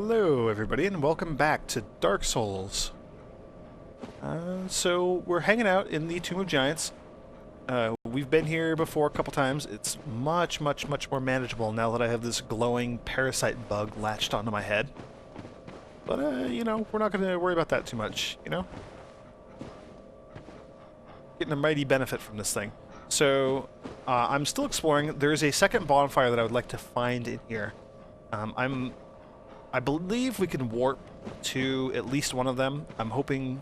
Hello everybody and welcome back to Dark Souls. So we're hanging out in the Tomb of Giants. We've been here before a couple times. It's much more manageable now that I have this glowing parasite bug latched onto my head. But you know, we're not going to worry about that too much, you know? Getting a mighty benefit from this thing. So I'm still exploring. There's a second bonfire that I would like to find in here. I believe we can warp to at least one of them. I'm hoping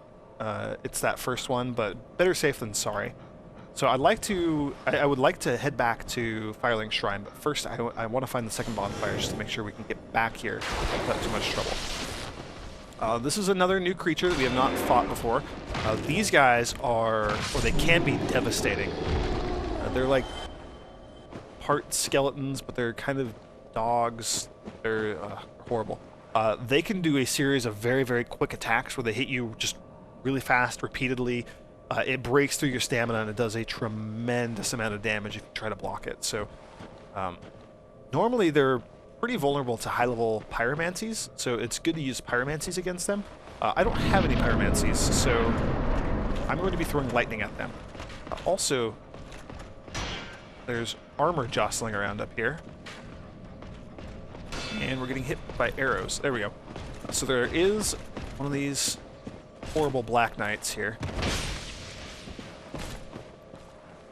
it's that first one, but better safe than sorry. So I would like to head back to Firelink Shrine, but first I want to find the second bonfire just to make sure we can get back here without too much trouble. This is another new creature that we have not fought before. These guys are, or they can be devastating. They're like part skeletons, but they're kind of dogs. They're horrible. They can do a series of very quick attacks where they hit you just really fast, repeatedly. It breaks through your stamina and it does a tremendous amount of damage if you try to block it. So normally they're pretty vulnerable to high-level pyromancies, so it's good to use pyromancies against them. I don't have any pyromancies, so I'm going to be throwing lightning at them. Also, there's armor jostling around up here. And we're getting hit by arrows. There we go. So there is one of these horrible black knights here.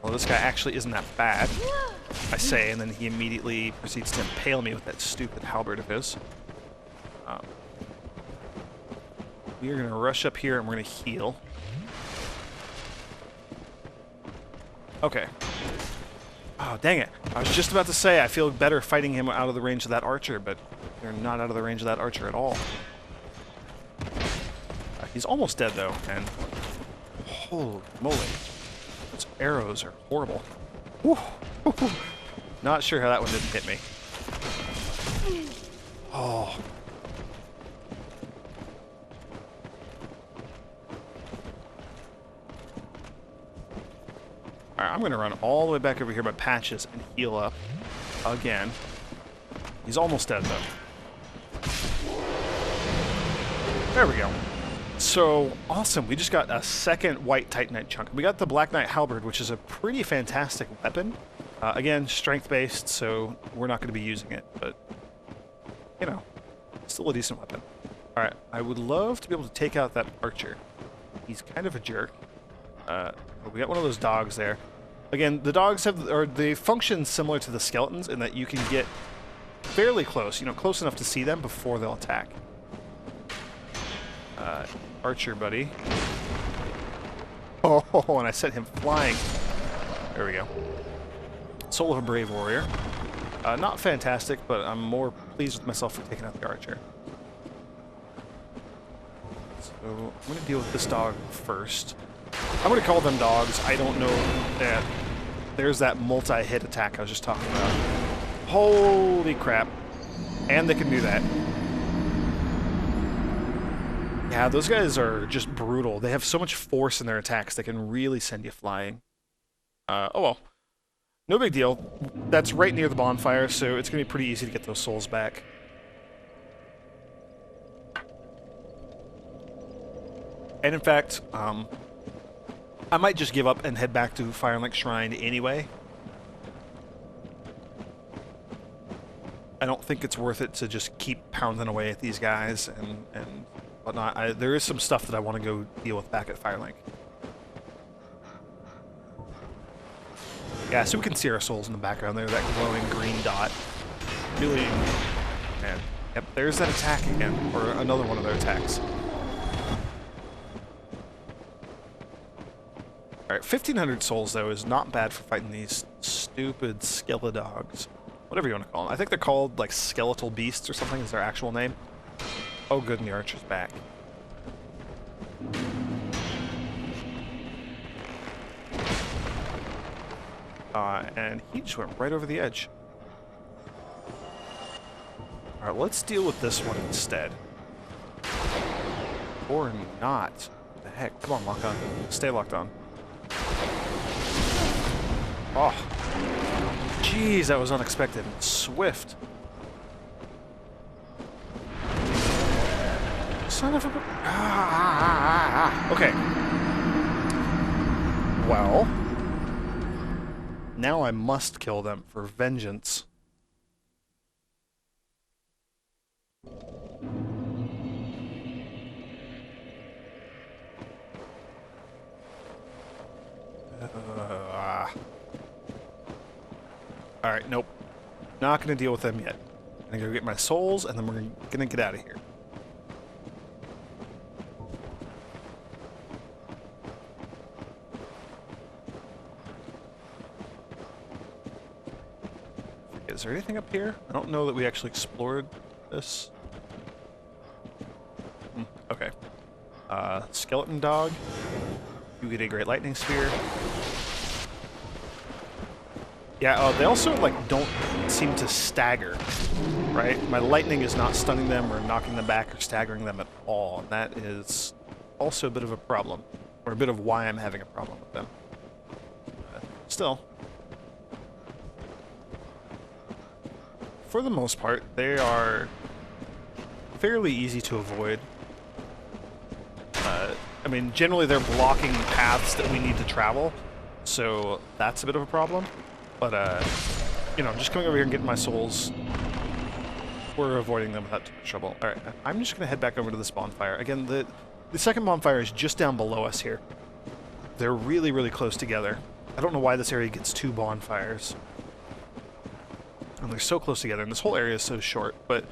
Well, this guy actually isn't that bad, I say, and then he immediately proceeds to impale me with that stupid halberd of his. We are going to rush up here and we're going to heal. Okay. Oh, dang it. I was just about to say I feel better fighting him out of the range of that archer, but they're not out of the range of that archer at all. He's almost dead, though, and holy moly. Those arrows are horrible. Whew. Not sure how that one didn't hit me. Oh. Alright, I'm going to run all the way back over here by Patches and heal up again. He's almost dead, though. There we go. So, awesome. We just got a second white Titanite chunk. We got the Black Knight Halberd, which is a pretty fantastic weapon. Again, strength-based, so we're not going to be using it, but, you know, still a decent weapon. Alright, I would love to be able to take out that archer. He's kind of a jerk. We got one of those dogs there. Again, the dogs they function similar to the skeletons in that you can get fairly close, you know, close enough to see them before they'll attack. Archer buddy. Oh, and I sent him flying. There we go. Soul of a Brave Warrior. Not fantastic, but I'm more pleased with myself for taking out the archer. So I'm going to deal with this dog first. I'm going to call them dogs. I don't know that there's that multi-hit attack I was just talking about. Holy crap. And they can do that. Yeah, those guys are just brutal. They have so much force in their attacks, they can really send you flying. Oh well. No big deal. That's right near the bonfire, so it's going to be pretty easy to get those souls back. And in fact, I might just give up and head back to Firelink Shrine anyway. I don't think it's worth it to just keep pounding away at these guys and whatnot. There is some stuff that I want to go deal with back at Firelink. Yeah, so we can see our souls in the background there, that glowing green dot. Really, man. Yep, there's that attack again, or another one of their attacks. Alright, 1,500 souls, though, is not bad for fighting these stupid skeledogs. Whatever you want to call them. I think they're called, like, skeletal beasts or something is their actual name. Oh, good, and the archer's back. And he just went right over the edge. Alright, let's deal with this one instead. Or not. What the heck? Come on, lock on. Stay locked on. Oh. Jeez, that was unexpected. Swift. Son of a... Okay. Well, now I must kill them for vengeance. Alright, nope. Not gonna deal with them yet. I'm gonna go get my souls, and then we're gonna get out of here. Is there anything up here? I don't know that we actually explored this. Okay. Skeleton dog. You get a great lightning sphere. Yeah, they also, like, don't seem to stagger, right? My lightning is not stunning them or knocking them back or staggering them at all, and that is also a bit of a problem, or a bit of why I'm having a problem with them. Still. For the most part, they are fairly easy to avoid. I mean, generally they're blocking paths that we need to travel, so that's a bit of a problem. But, you know, just coming over here and getting my souls, we're avoiding them without too much trouble. Alright, I'm just going to head back over to this bonfire. Again, the second bonfire is just down below us here. They're really, really close together. I don't know why this area gets two bonfires. And they're so close together, and this whole area is so short, but,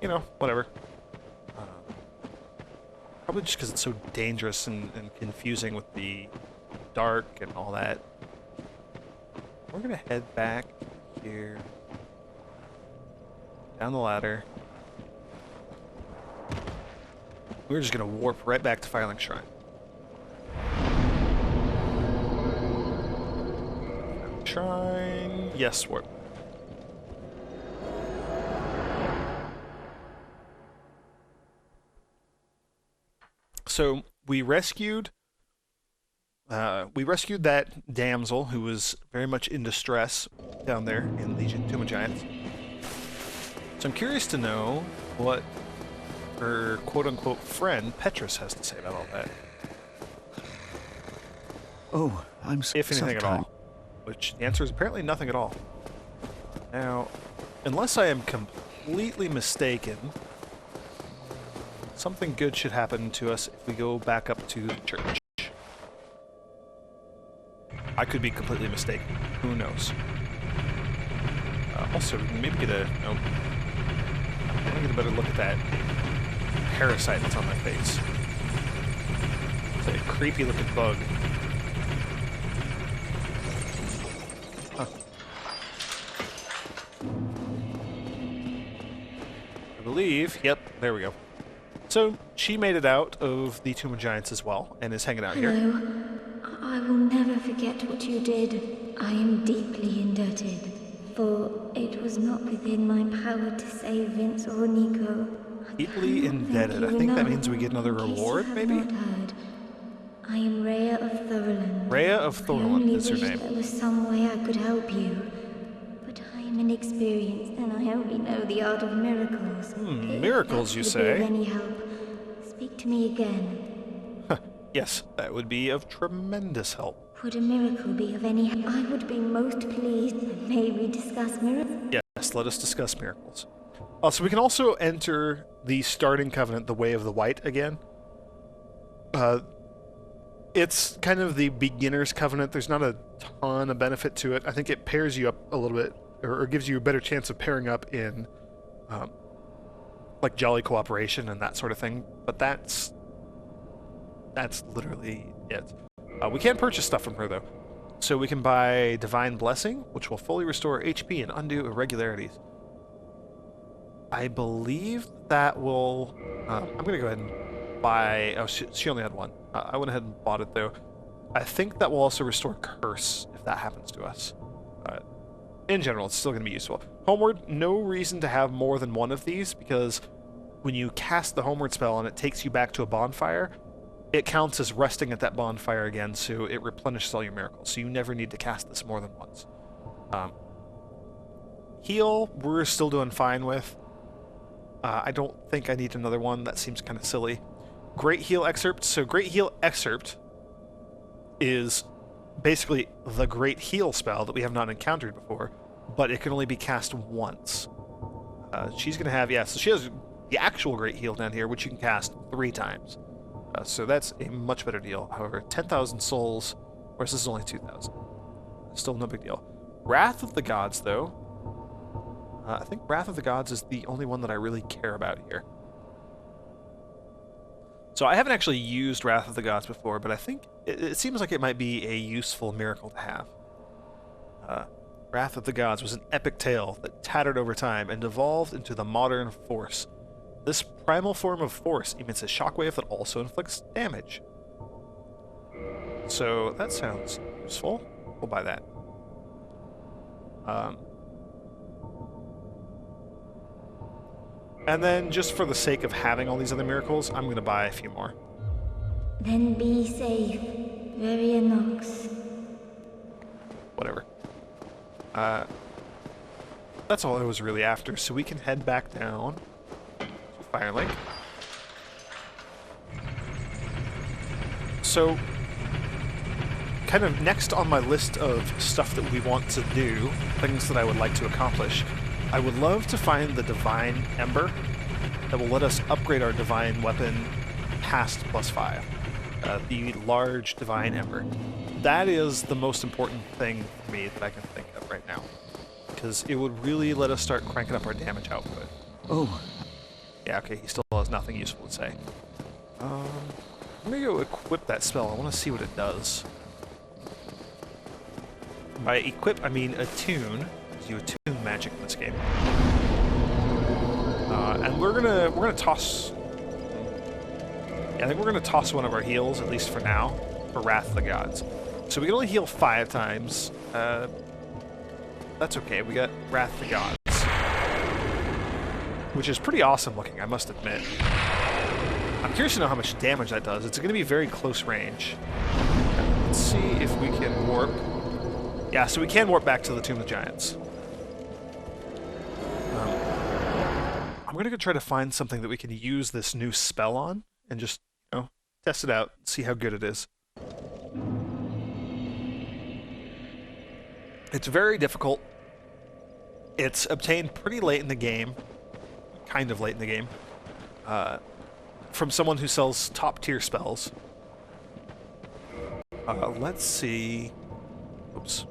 you know, whatever. Probably just because it's so dangerous and confusing with the dark and all that. We're going to head back here, down the ladder. We're just going to warp right back to Firelink Shrine. Shrine, yes, warp. So we rescued that damsel who was very much in distress down there in the Tomb of Giants. So I'm curious to know what her quote-unquote friend Petrus has to say about all that. Oh, I'm so if anything at all. Which the answer is apparently nothing at all. Now, unless I am completely mistaken, something good should happen to us if we go back up to the church. I could be completely mistaken. Who knows? Also, maybe get a... Nope. I want to get a better look at that parasite that's on my face. It's like a creepy looking bug. Huh. I believe... Yep, there we go. So, she made it out of the Tomb of Giants as well, and is hanging out here. Hello. I will never forget what you did. I am deeply indebted, for it was not within my power to save Vince or Nico. Deeply indebted. I think that means we get another reward, maybe? Not heard. I am Rhea of Thorland. Rhea of Thorland is her name. There was some way I could help you, but I am inexperienced and I only know the art of miracles. Miracles, you say? If that would be of any help, speak to me again. Yes, that would be of tremendous help. Would a miracle be of any help? I would be most pleased. May we discuss miracles? Yes, let us discuss miracles. So we can also enter the starting covenant, the Way of the White, again. It's kind of the beginner's covenant. There's not a ton of benefit to it. I think it pairs you up a little bit, or gives you a better chance of pairing up in, like, jolly cooperation and that sort of thing. But that's literally it. We can't purchase stuff from her, though. So we can buy Divine Blessing, which will fully restore HP and undo irregularities. I believe that will... I'm going to go ahead and buy... Oh, she only had one. I went ahead and bought it, though. I think that will also restore Curse, if that happens to us. In general, it's still going to be useful. Homeward, no reason to have more than one of these, because when you cast the Homeward spell and it takes you back to a bonfire, it counts as resting at that bonfire again, so it replenishes all your miracles. So you never need to cast this more than once. Heal, we're still doing fine with. I don't think I need another one. That seems kind of silly. Great Heal Excerpt. So Great Heal Excerpt is basically the Great Heal spell that we have not encountered before, but it can only be cast once. She's going to have, yeah, so she has the actual Great Heal down here, which you can cast 3 times. So that's a much better deal. However, 10,000 souls, whereas this is only 2,000. Still no big deal. Wrath of the Gods, though. I think Wrath of the Gods is the only one that I really care about here. So I haven't actually used Wrath of the Gods before, but I think it seems like it might be a useful miracle to have. Wrath of the Gods was an epic tale that tattered over time and evolved into the modern Force. This primal form of Force emits a shockwave that also inflicts damage. So that sounds useful. We'll buy that. And then, just for the sake of having all these other miracles, I'm going to buy a few more. Then be safe, Nox. Whatever. That's all I was really after, so we can head back down to Firelink. So, kind of next on my list of stuff that we want to do, things that I would like to accomplish, I would love to find the Divine Ember that will let us upgrade our Divine weapon past +5. The large Divine Ember. That is the most important thing for me that I can think of right now. Because it would really let us start cranking up our damage output. Oh. Yeah, okay, he still has nothing useful to say. I'm gonna go equip that spell. I want to see what it does. By equip, I mean attune. You attune magic in this game. And we're gonna toss. Yeah, I think we're gonna toss one of our heals, at least for now, for Wrath of the Gods. So we can only heal 5 times. That's okay. We got Wrath of the Gods, which is pretty awesome looking, I must admit. I'm curious to know how much damage that does. It's going to be very close range. Let's see if we can warp. Yeah, so we can warp back to the Tomb of the Giants. I'm going to go try to find something that we can use this new spell on and just, you know, test it out, see how good it is. It's very difficult. It's obtained pretty late in the game, kind of late in the game, from someone who sells top-tier spells. Let's see. Oops.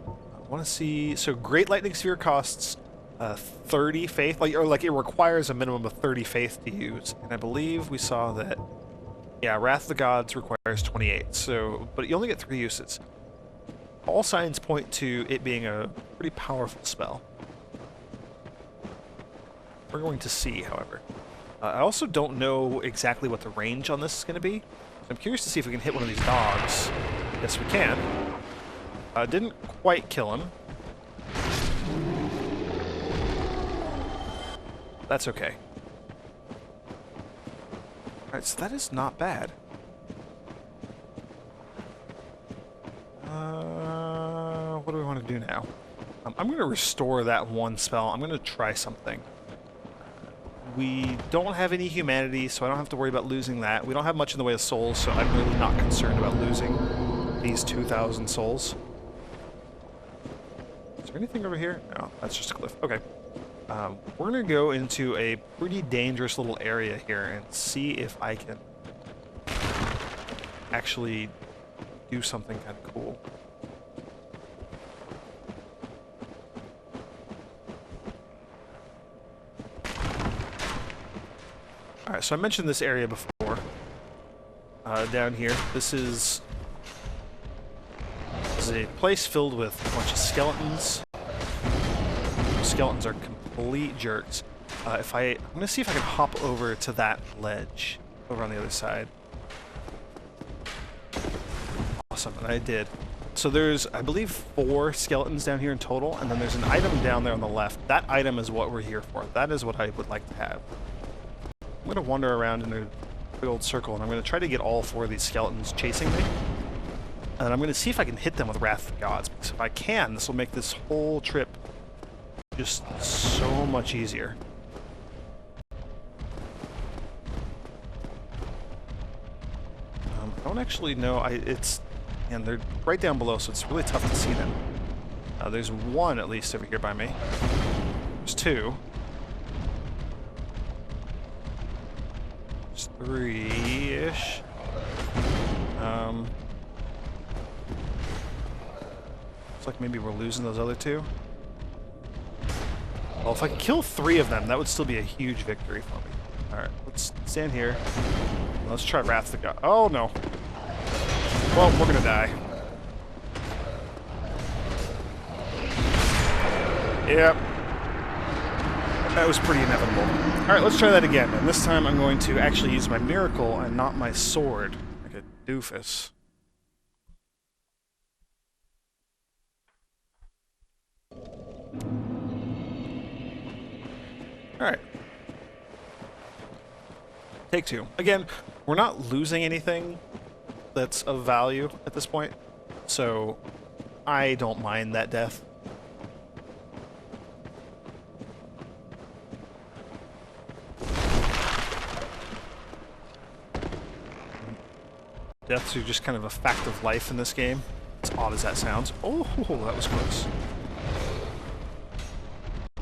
I want to see. So, Great Lightning Sphere costs 30 faith, or it requires a minimum of 30 faith to use. And I believe we saw that, yeah, Wrath of the Gods requires 28. So, but you only get 3 uses. All signs point to it being a pretty powerful spell. We're going to see, however. I also don't know exactly what the range on this is going to be. I'm curious to see if we can hit one of these dogs. Yes, we can. Didn't quite kill him. That's okay. Alright, so that is not bad. What do we want to do now? I'm going to restore that one spell. I'm going to try something. We don't have any humanity, so I don't have to worry about losing that. We don't have much in the way of souls, so I'm really not concerned about losing these 2,000 souls. Is there anything over here? No, that's just a cliff. Okay. We're going to go into a pretty dangerous little area here and see if I can actually do something kind of cool. Alright, so I mentioned this area before. Down here. This is a place filled with a bunch of skeletons. Skeletons are complete jerks. I'm going to see if I can hop over to that ledge over on the other side. Awesome, and I did. So there's, I believe, 4 skeletons down here in total, and then there's an item down there on the left. That item is what we're here for. That is what I would like to have. I'm going to wander around in a big old circle, and I'm going to try to get all 4 of these skeletons chasing me. And I'm going to see if I can hit them with Wrath of the Gods, because if I can, this will make this whole trip just so much easier. don't actually know. And they're right down below, so it's really tough to see them. There's one at least over here by me. There's two. There's three-ish. Looks like maybe we're losing those other two. Well, if I could kill three of them, that would still be a huge victory for me. Alright, let's stand here. Let's try Wrath the God. Oh, no. Well, we're gonna die. Yep. That was pretty inevitable. Alright, let's try that again. And this time I'm going to actually use my miracle and not my sword. Like a doofus. Alright. Take two. Again, we're not losing anything that's of value at this point, so I don't mind that death. Deaths are just kind of a fact of life in this game, as odd as that sounds. Oh, that was close.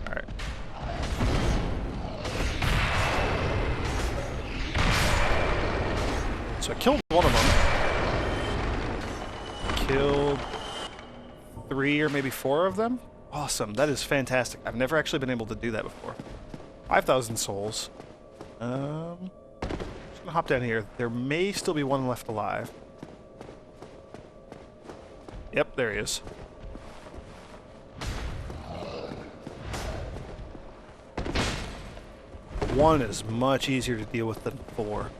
Alright. So I killed one of them. Killed three or maybe four of them? Awesome, that is fantastic. I've never actually been able to do that before. 5,000 souls. Just gonna hop down here. There may still be one left alive. Yep, there he is. One is much easier to deal with than four.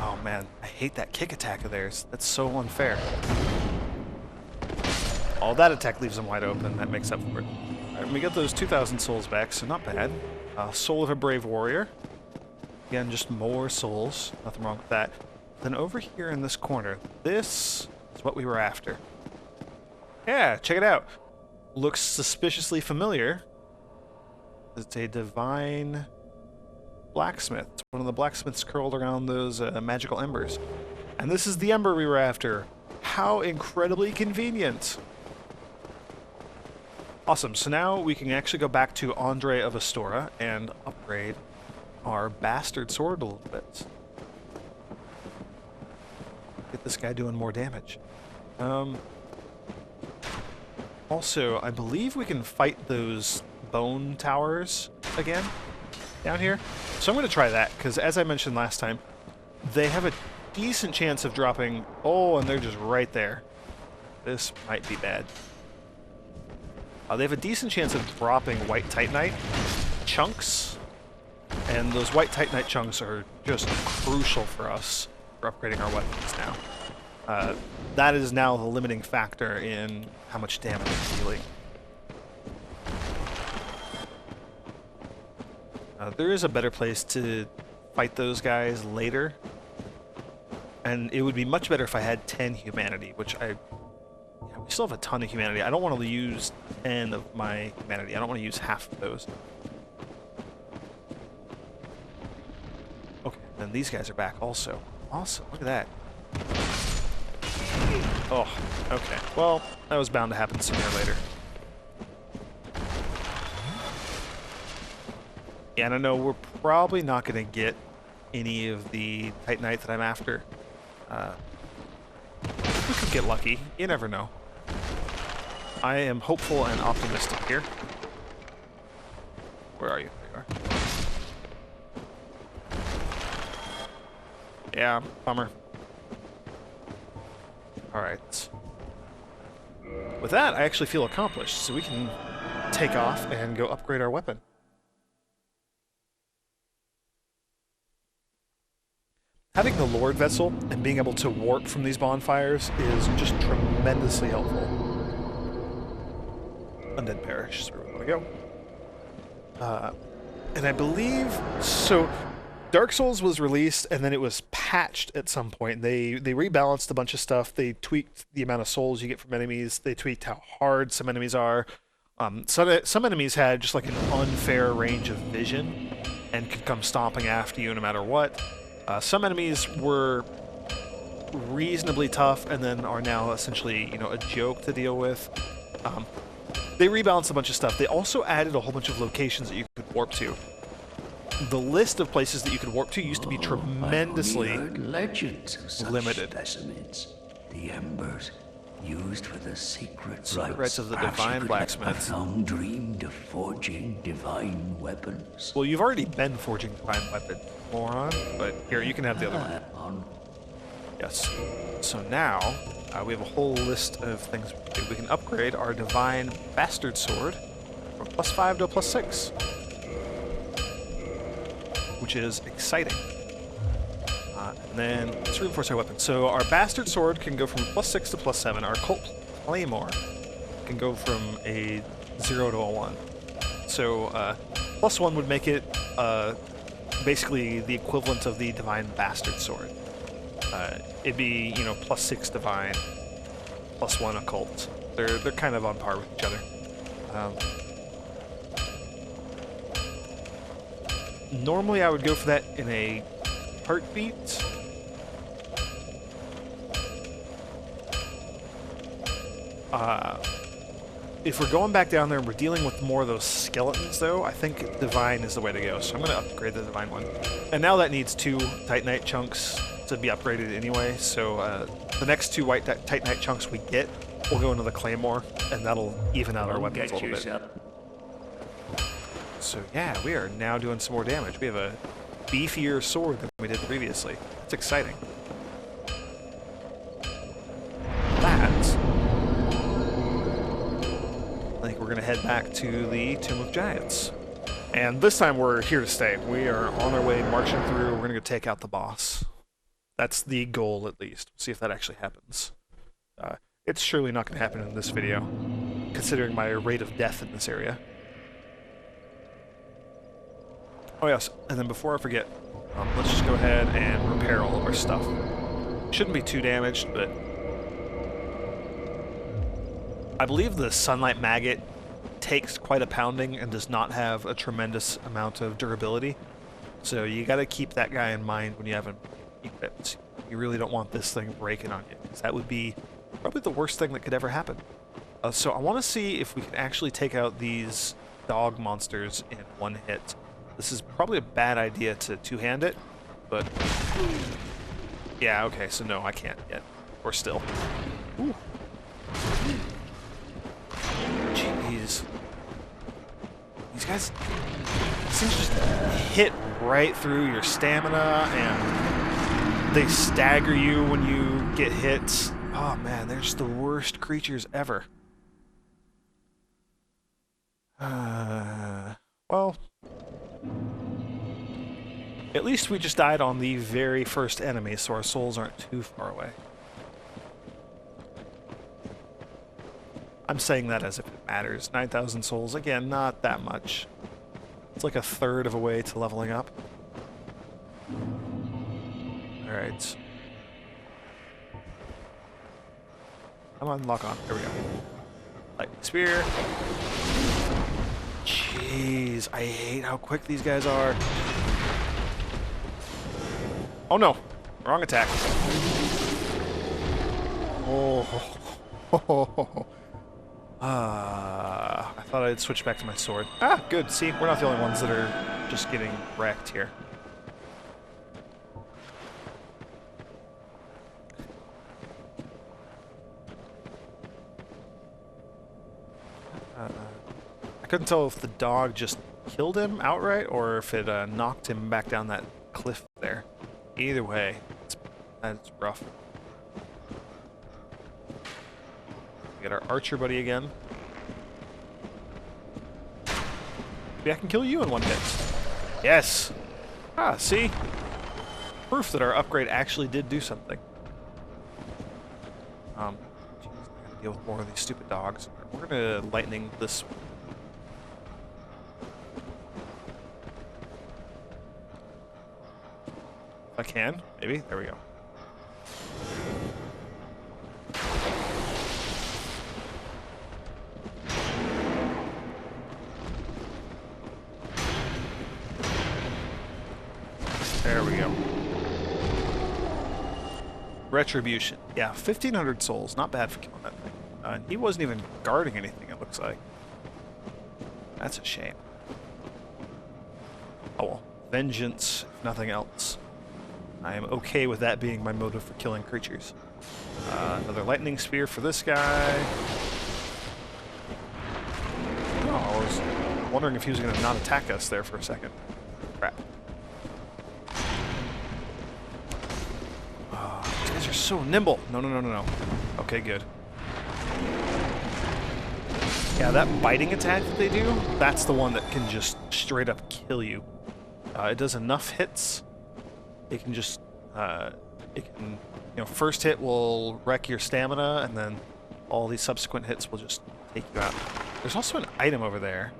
Oh man, I hate that kick attack of theirs. That's so unfair. All that attack leaves them wide open. That makes up for it. Alright, we got those 2,000 souls back, so not bad. Soul of a Brave Warrior. Again, just more souls. Nothing wrong with that. Then over here in this corner, this is what we were after. Yeah, check it out. Looks suspiciously familiar. It's a divine blacksmith. It's one of the blacksmiths curled around those magical embers. And this is the ember we were after. How incredibly convenient. Awesome, so now we can actually go back to Andre of Astora and upgrade our bastard sword a little bit. Get this guy doing more damage. Also, I believe we can fight those bone towers again down here. So I'm going to try that, because as I mentioned last time, they have a decent chance of dropping... Oh, and they're just right there. This might be bad. They have a decent chance of dropping white Titanite chunks, and those white Titanite chunks are just crucial for us for upgrading our weapons now. That is now the limiting factor in how much damage it's dealing. There is a better place to fight those guys later, and it would be much better if I had 10 humanity, which we still have a ton of humanity. I don't want to use 10 of my humanity. I don't want to use half of those. Okay, and these guys are back also. Awesome, look at that. Oh, okay. Well, that was bound to happen sooner or later. Yeah, and I know we're probably not going to get any of the Titanite that I'm after. We could get lucky. You never know. I am hopeful and optimistic here. Where are you? There you are. Yeah, bummer. Alright. With that, I actually feel accomplished, so we can take off and go upgrade our weapon. Having the Lord Vessel and being able to warp from these bonfires is just tremendously helpful. Undead Parish is where we want to go. And I believe... So, Dark Souls was released, and then it was patched at some point. They rebalanced a bunch of stuff. They tweaked the amount of souls you get from enemies. They tweaked how hard some enemies are. Some enemies had just like an unfair range of vision and could come stomping after you no matter what. Some enemies were reasonably tough and then are now essentially, you know, a joke to deal with. They rebalanced a bunch of stuff. They also added a whole bunch of locations that you could warp to. The list of places that you could warp to used to be tremendously I've only heard legends of such limited. specimens. The embers used for the secret Rites of the Perhaps Divine you could Blacksmith. have long dreamed of forging divine weapons. Well, you've already been forging divine weapons, moron. But here, you can have the other one. Yes. So now, we have a whole list of things we can do. We can upgrade our Divine Bastard Sword from +5 to +6. Which is exciting. And then let's reinforce our weapon. So our Bastard Sword can go from +6 to +7. Our Cult Claymore can go from a 0 to a 1. So +1 would make it basically the equivalent of the Divine Bastard Sword. It'd be, you know, +6 Divine, +1 Occult. They're kind of on par with each other. Normally I would go for that in a heartbeat. If we're going back down there and we're dealing with more of those skeletons, though, I think Divine is the way to go. So I'm going to upgrade the Divine one. And now that needs 2 Titanite chunks to be upgraded anyway. So the next 2 white Titanite chunks we get will go into the Claymore, and that'll even out our weapons a little bit. So yeah, we are now doing some more damage. We have a beefier sword than we did previously. It's exciting. That, I think we're going to head back to the Tomb of Giants. And this time we're here to stay. We are on our way, marching through. We're going to go take out the boss. That's the goal, at least. See if that actually happens. It's surely not going to happen in this video, considering my rate of death in this area. Oh yes, and then before I forget, let's just go ahead and repair all of our stuff. Shouldn't be too damaged, but I believe the Sunlight Maggot takes quite a pounding and does not have a tremendous amount of durability. So you got to keep that guy in mind when you have him equipped. You really don't want this thing breaking on you, because that would be probably the worst thing that could ever happen. So I want to see if we can actually take out these dog monsters in one hit. This is probably a bad idea to two-hand it, but yeah, okay, so no, I can't yet. Or still. Ooh. Jeez. These guys, these things just hit right through your stamina, and they stagger you when you get hit. Oh man, they're just the worst creatures ever. Well, at least we just died on the very first enemy, so our souls aren't too far away. I'm saying that as if it matters. 9,000 souls, again, not that much. It's like a third of a way to leveling up. Alright. Come on, lock on. There we go. Lightning spear. Jeez, I hate how quick these guys are. Oh no! Wrong attack. Oh. I thought I'd switch back to my sword. Ah, good. See, we're not the only ones that are just getting wrecked here. I couldn't tell if the dog just killed him outright or if it knocked him back down that cliff there. Either way, that's rough. We got our archer buddy again. Maybe I can kill you in one hit. Yes! Ah, see? Proof that our upgrade actually did do something. Geez, I gotta deal with more of these stupid dogs. We're gonna lightning this one. If I can, maybe. There we go. There we go. Retribution. Yeah, 1,500 souls. Not bad for killing that thing. And he wasn't even guarding anything, it looks like. That's a shame. Oh well. Vengeance, if nothing else. I am okay with that being my motive for killing creatures. Another lightning spear for this guy. Oh, I was wondering if he was going to not attack us there for a second. Crap. Oh, these guys are so nimble. No, no, no, no, no. Okay, good. Yeah, that biting attack that they do, that's the one that can just straight up kill you. It does enough hits. It can just, first hit will wreck your stamina, and then all these subsequent hits will just take you out. There's also an item over there.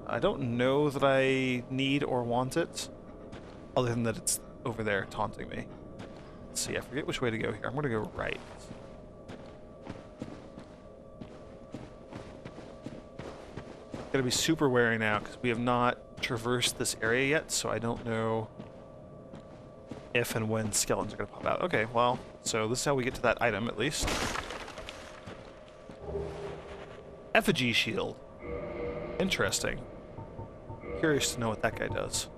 I don't know that I need or want it, other than that it's over there taunting me. Let's see, I forget which way to go here. I'm going to go right. Gotta be super wary now, because we have not traversed this area yet, so I don't know if and when skeletons are going to pop out. Okay, well, so this is how we get to that item, at least. Effigy shield. Interesting. Curious to know what that guy does.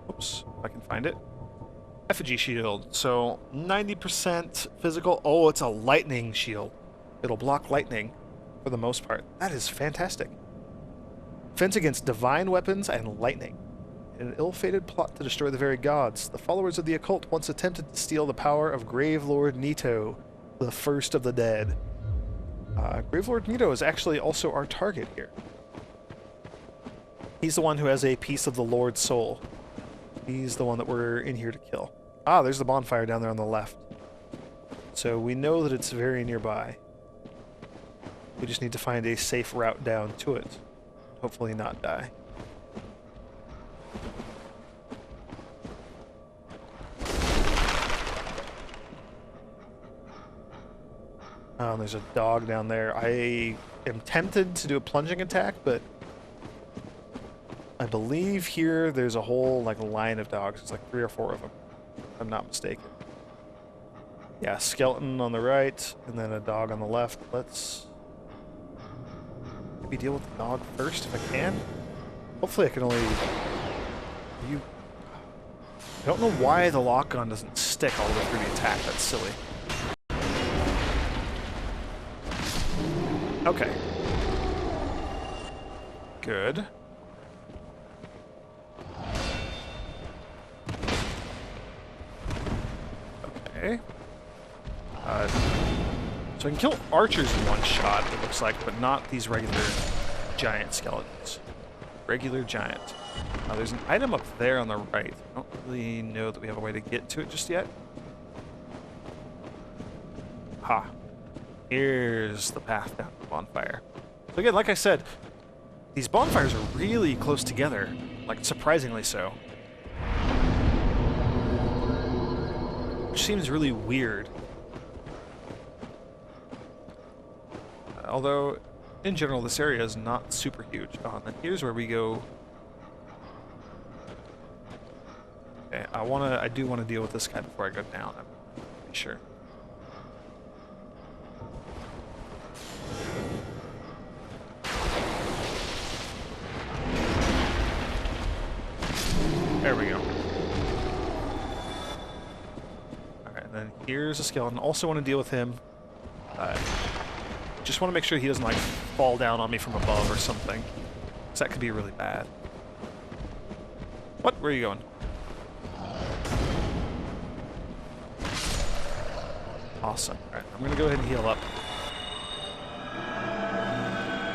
Oops, if I can find it. Effigy shield. So, 90% physical. Oh, it's a lightning shield. It'll block lightning for the most part. That is fantastic. Defense against divine weapons and lightning. In an ill-fated plot to destroy the very gods, the followers of the occult once attempted to steal the power of Gravelord Nito, the first of the dead. Gravelord Nito is actually also our target here. He's the one who has a piece of the Lord's soul. He's the one that we're in here to kill. Ah, there's the bonfire down there on the left. So we know that it's very nearby. We just need to find a safe route down to it. Hopefully not die. There's a dog down there. I am tempted to do a plunging attack, but I believe here there's a whole line of dogs. It's like 3 or 4 of them, if I'm not mistaken. Yeah, skeleton on the right, and then a dog on the left. Let's maybe deal with the dog first if I can. Hopefully I can only... I don't know why the lock gun doesn't stick all the way through the attack. That's silly. Okay. Good. Okay. So I can kill archers in one shot, it looks like, but not these regular giant skeletons. Regular giant. There's an item up there on the right. I don't really know that we have a way to get to it just yet. Ha. Here's the path down to the bonfire. So again, like I said, these bonfires are really close together. Like, surprisingly so. Which seems really weird. Although, in general, this area is not super huge. Oh, and then here's where we go. Okay, I do want to deal with this guy before I go down. I'm pretty sure. There we go. Alright, and then here's a skeleton. Also want to deal with him. Just want to make sure he doesn't, fall down on me from above or something. Because that could be really bad. What? Where are you going? Awesome. Alright, I'm going to go ahead and heal up.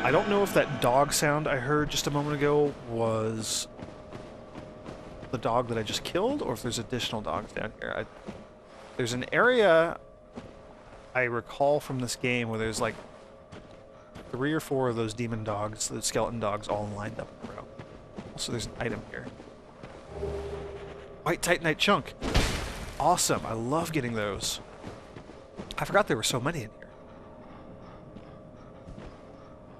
I don't know if that dog sound I heard just a moment ago was the dog that I just killed, or if there's additional dogs down here. There's an area I recall from this game where there's 3 or 4 of those demon dogs, those skeleton dogs, all lined up in a row. Also, there's an item here. White Titanite chunk. Awesome. I love getting those. I forgot there were so many in here.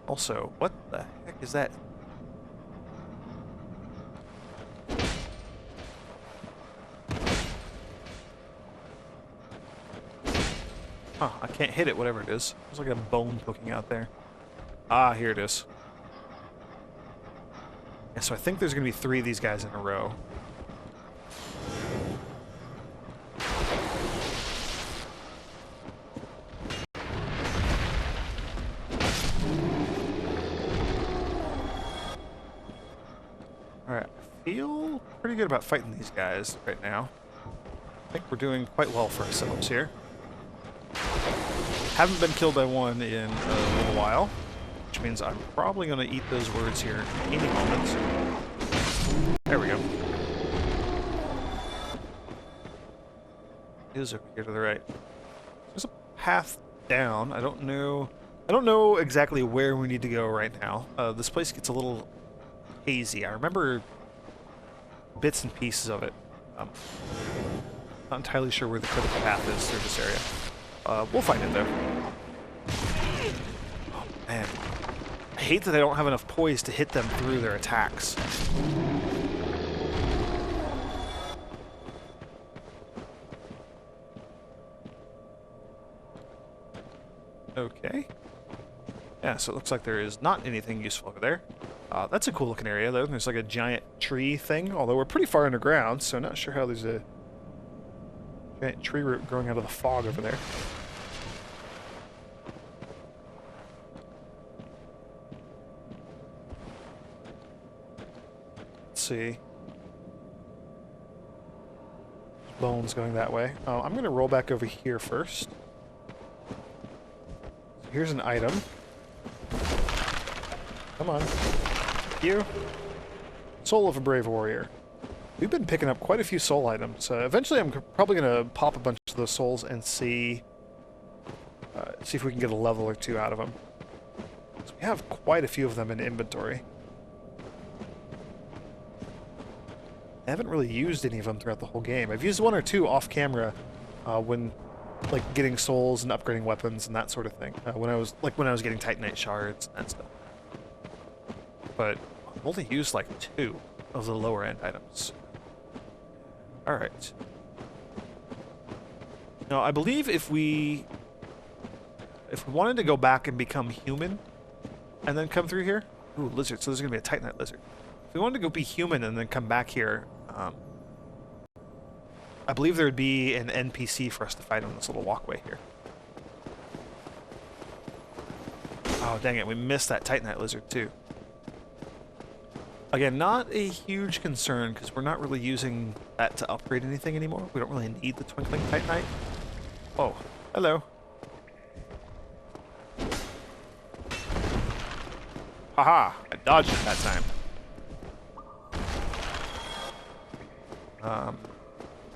Also, what the heck is that? Huh, I can't hit it, whatever it is. There's like a bone poking out there. Ah, here it is. Yeah, so I think there's going to be 3 of these guys in a row. Alright, I feel pretty good about fighting these guys right now. I think we're doing quite well for ourselves here. Haven't been killed by one in a little while, which means I'm probably going to eat those words here any moment. There we go. It is over here to the right. There's a path down. I don't know exactly where we need to go right now. This place gets a little hazy. I remember bits and pieces of it. Not entirely sure where the critical path is through this area. We'll find it though. Oh man. I hate that I don't have enough poise to hit them through their attacks. Okay. Yeah, so it looks like there is not anything useful over there. That's a cool looking area though. There's like a giant tree thing, although we're pretty far underground, so not sure how there's a giant tree root growing out of the fog over there. Let's see. Bones going that way. I'm going to roll back over here first. Here's an item. Come on. You. Soul of a Brave Warrior. We've been picking up quite a few soul items. Eventually I'm probably going to pop a bunch of those souls and see if we can get a level or 2 out of them. So we have quite a few of them in inventory. I haven't really used any of them throughout the whole game. I've used 1 or 2 off camera when like getting souls and upgrading weapons and that sort of thing. When I was getting Titanite shards and that stuff. But I've only used like 2 of the lower end items. Alright. Now I believe if we wanted to go back and become human and then come through here. Ooh, lizard, so there's gonna be a Titanite lizard. If we wanted to go be human and then come back here, I believe there would be an NPC for us to fight on this little walkway here. Oh, dang it, we missed that Titanite lizard too. Again, not a huge concern, because we're not really using that to upgrade anything anymore. We don't really need the Twinkling Titanite. Oh, hello. Haha, I dodged it that time.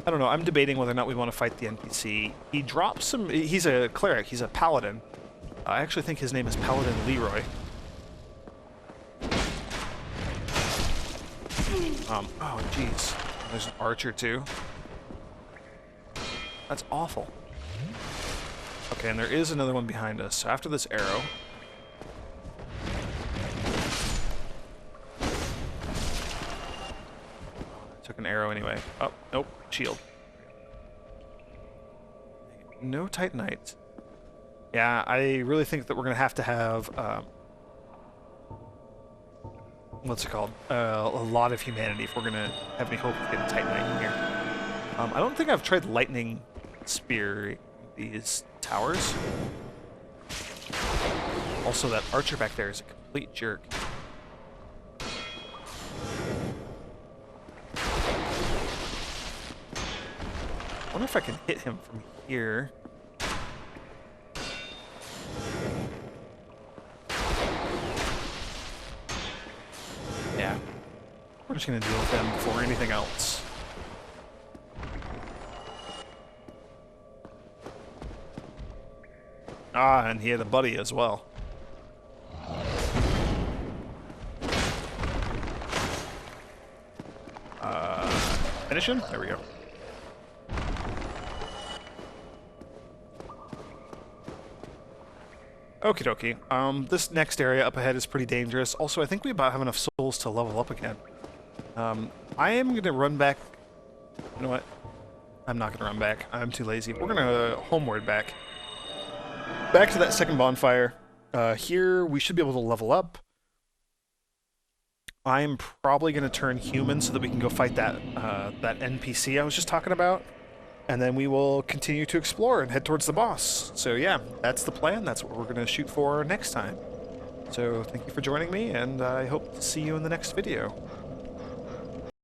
I don't know, I'm debating whether or not we want to fight the NPC. He drops some... He's a cleric, he's a paladin. I actually think his name is Paladin Leroy. Oh jeez. There's an archer too. That's awful. Okay, and there is another one behind us. So after this arrow... Took an arrow anyway. Oh, nope. Shield. No Titanite. Yeah, I really think that we're going to have what's it called? A lot of humanity if we're going to have any hope of getting Titanite in here. I don't think I've tried lightning spear these towers. Also, that archer back there is a complete jerk. I wonder if I can hit him from here. Yeah. We're just gonna deal with them before anything else. Ah, and he had a buddy as well. Finish him? There we go. Okie dokie. This next area up ahead is pretty dangerous. Also, I think we about have enough souls to level up again. I am going to run back. You know what? I'm not going to run back. I'm too lazy. We're going to homeward back. back to that second bonfire. Here we should be able to level up. I'm probably going to turn human so that we can go fight that that NPC I was just talking about. And then we will continue to explore and head towards the boss. So yeah, that's the plan. That's what we're going to shoot for next time. So thank you for joining me, and I hope to see you in the next video.